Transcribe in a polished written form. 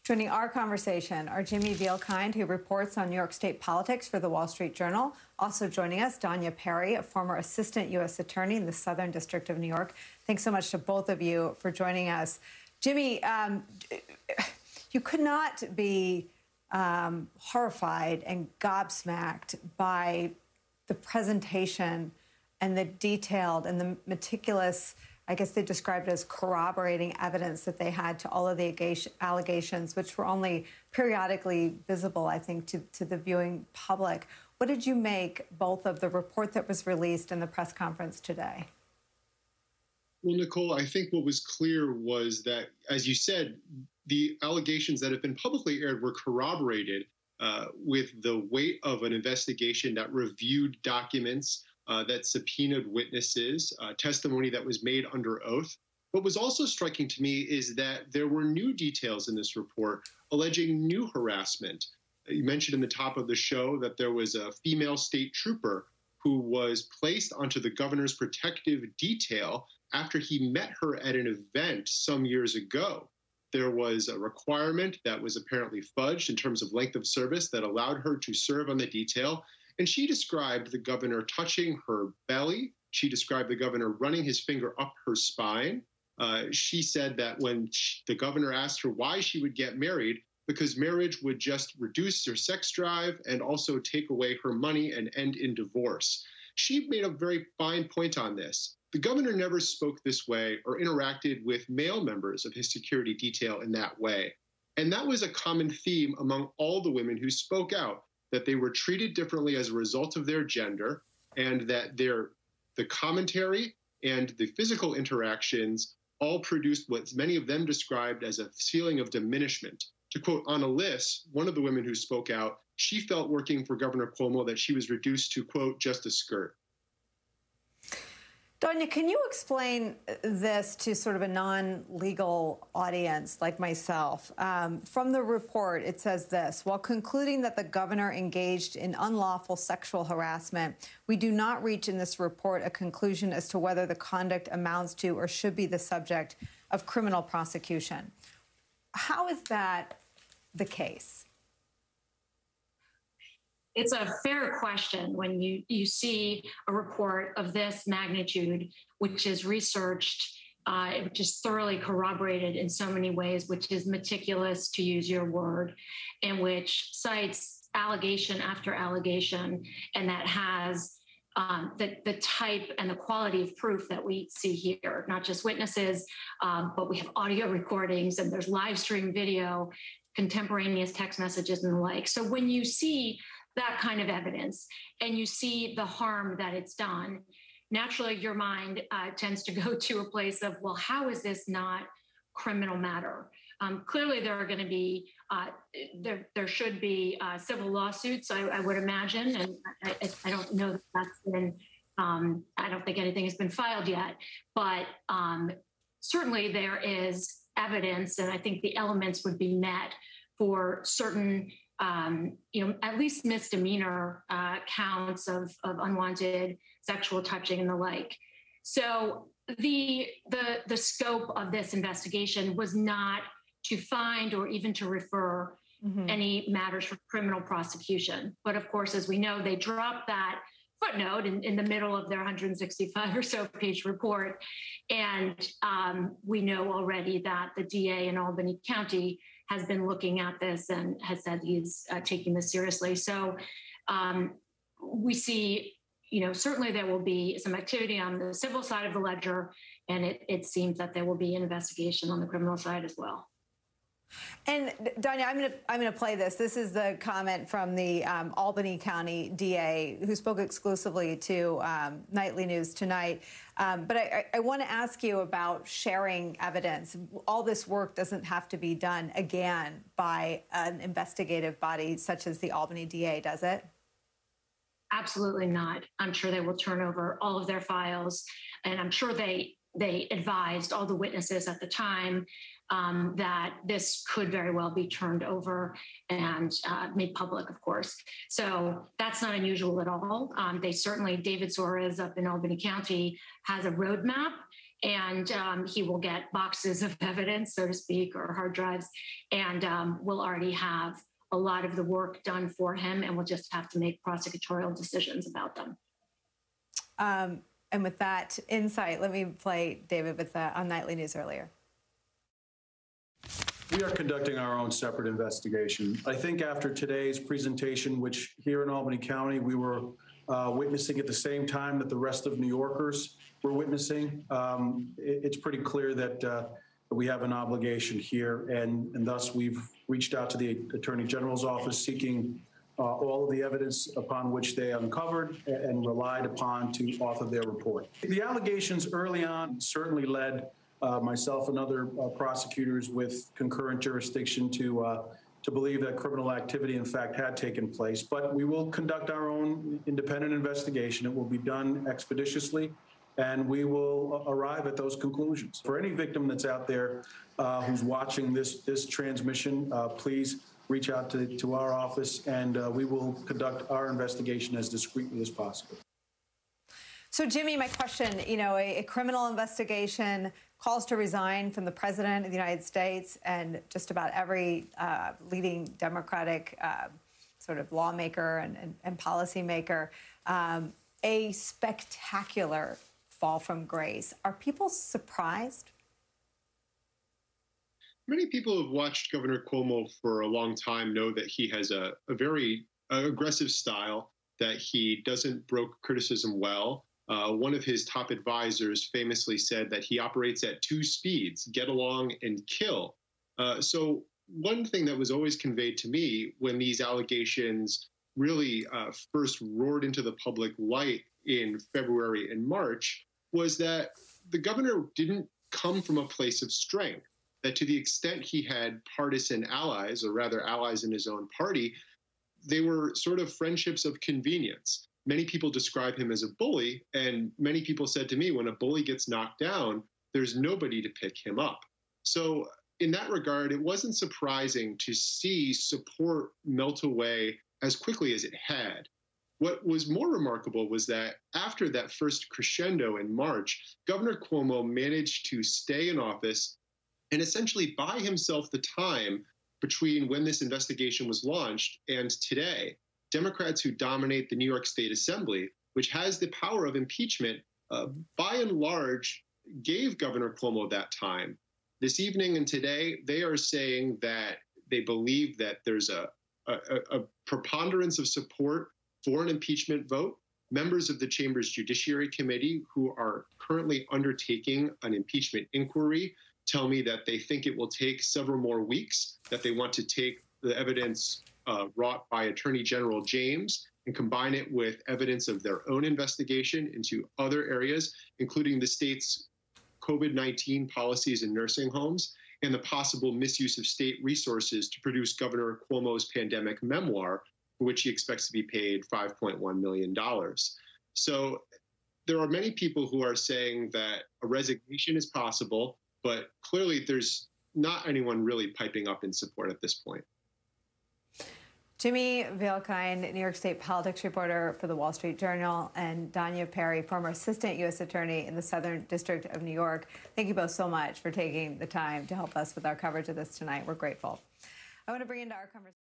Joining our conversation are Jimmy Vielkind, who reports on New York State politics for the Wall Street Journal. Also joining us, Danya Perry, a former assistant U.S. attorney in the Southern District of New York. Thanks so much to both of you for joining us. Jimmy, you could not be horrified and gobsmacked by the presentation and the detailed and the meticulous, I guess they described it as corroborating evidence that they had to all of the allegations, which were only periodically visible, I think, to the viewing public. What did you make both of the report that was released and the press conference today? Well, Nicole, I think what was clear was that, as you said, the allegations that have been publicly aired were corroborated with the weight of an investigation that reviewed documents, that subpoenaed witnesses, testimony that was made under oath. What was also striking to me is that there were new details in this report alleging new harassment. You mentioned in the top of the show that there was a female state trooper who was placed onto the governor's protective detail after he met her at an event some years ago. There was a requirement that was apparently fudged in terms of length of service that allowed her to serve on the detail. And she described the governor touching her belly. She described the governor running his finger up her spine. She said that when the governor asked her why she would get married, because marriage would just reduce her sex drive and also take away her money and end in divorce. She made a very fine point on this. The governor never spoke this way or interacted with male members of his security detail in that way. And that was a common theme among all the women who spoke out, that they were treated differently as a result of their gender, and that the commentary and the physical interactions all produced what many of them described as a feeling of diminishment. To quote Anna Liss, one of the women who spoke out, she felt working for Governor Cuomo that she was reduced to, quote, just a skirt. Danya, can you explain this to sort of a non-legal audience like myself? From the report, it says this: while concluding that the governor engaged in unlawful sexual harassment, we do not reach in this report a conclusion as to whether the conduct amounts to or should be the subject of criminal prosecution. How is that the case? It's a fair question when you see a report of this magnitude, which is researched, which is thoroughly corroborated in so many ways, which is meticulous, to use your word, and which cites allegation after allegation, and that has the type and the quality of proof that we see here, not just witnesses, but we have audio recordings, and there's live stream video, contemporaneous text messages and the like. So when you see that kind of evidence and you see the harm that it's done, naturally your mind tends to go to a place of, well, how is this not criminal matter? Clearly there are going to be, there should be civil lawsuits, I would imagine, and I don't know that that's been, I don't think anything has been filed yet, but certainly there is evidence, and I think the elements would be met for certain at least misdemeanor counts of unwanted sexual touching and the like. So the scope of this investigation was not to find or even to refer any matters for criminal prosecution. But of course, as we know, they dropped that footnote in the middle of their 165 or so page report. And we know already that the DA in Albany County has been looking at this and has said he's taking this seriously. So we see, certainly there will be some activity on the civil side of the ledger, and it seems that there will be an investigation on the criminal side as well. And Danya, I'm going to play this. This is the comment from the Albany County DA, who spoke exclusively to Nightly News tonight. But I want to ask you about sharing evidence. All this work doesn't have to be done again by an investigative body such as the Albany DA, does it? Absolutely not. I'm sure they will turn over all of their files, and I'm sure they advised all the witnesses at the time that this could very well be turned over and made public, of course. So that's not unusual at all. They certainly, David Soares up in Albany County has a roadmap, and he will get boxes of evidence, so to speak, or hard drives, and will already have a lot of the work done for him, and we'll just have to make prosecutorial decisions about them. And with that insight, let me play David with on Nightly News earlier. We are conducting our own separate investigation. I think after today's presentation, which here in Albany County, we were witnessing at the same time that the rest of New Yorkers were witnessing, it's pretty clear that we have an obligation here, and thus we've reached out to the Attorney General's office seeking all of the evidence upon which they uncovered and relied upon to author their report. The allegations early on certainly led myself and other prosecutors with concurrent jurisdiction to believe that criminal activity, in fact, had taken place. But we will conduct our own independent investigation. It will be done expeditiously, and we will arrive at those conclusions. For any victim that's out there who's watching this transmission, please reach out to our office, and we will conduct our investigation as discreetly as possible. So, Jimmy, my question, a criminal investigation, calls to resign from the president of the United States and just about every leading Democratic sort of lawmaker and policymaker, a spectacular fall from grace. Are people surprised? Many people who have watched Governor Cuomo for a long time know that he has a very aggressive style, that he doesn't broker criticism well. One of his top advisors famously said that he operates at two speeds: get along and kill. So one thing that was always conveyed to me when these allegations really first roared into the public light in February and March was that the governor didn't come from a place of strength, that to the extent he had partisan allies, or rather allies in his own party, they were sort of friendships of convenience. Many people describe him as a bully, and many people said to me, when a bully gets knocked down, there's nobody to pick him up. So in that regard, it wasn't surprising to see support melt away as quickly as it had. What was more remarkable was that after that first crescendo in March, Governor Cuomo managed to stay in office and essentially buy himself the time between when this investigation was launched and today. Democrats who dominate the New York State Assembly, which has the power of impeachment, by and large, gave Governor Cuomo that time. This evening and today, they are saying that they believe that there's a preponderance of support for an impeachment vote. Members of the Chamber's Judiciary Committee, who are currently undertaking an impeachment inquiry, tell me that they think it will take several more weeks, that they want to take the evidence wrought by Attorney General James and combine it with evidence of their own investigation into other areas, including the state's COVID-19 policies in nursing homes and the possible misuse of state resources to produce Governor Cuomo's pandemic memoir, for which he expects to be paid $5.1 million. So there are many people who are saying that a resignation is possible, but clearly there's not anyone really piping up in support at this point. Jimmy Vielkind, New York State politics reporter for the Wall Street Journal, and Danya Perry, former assistant U.S. attorney in the Southern District of New York. Thank you both so much for taking the time to help us with our coverage of this tonight. We're grateful. I want to bring into our conversation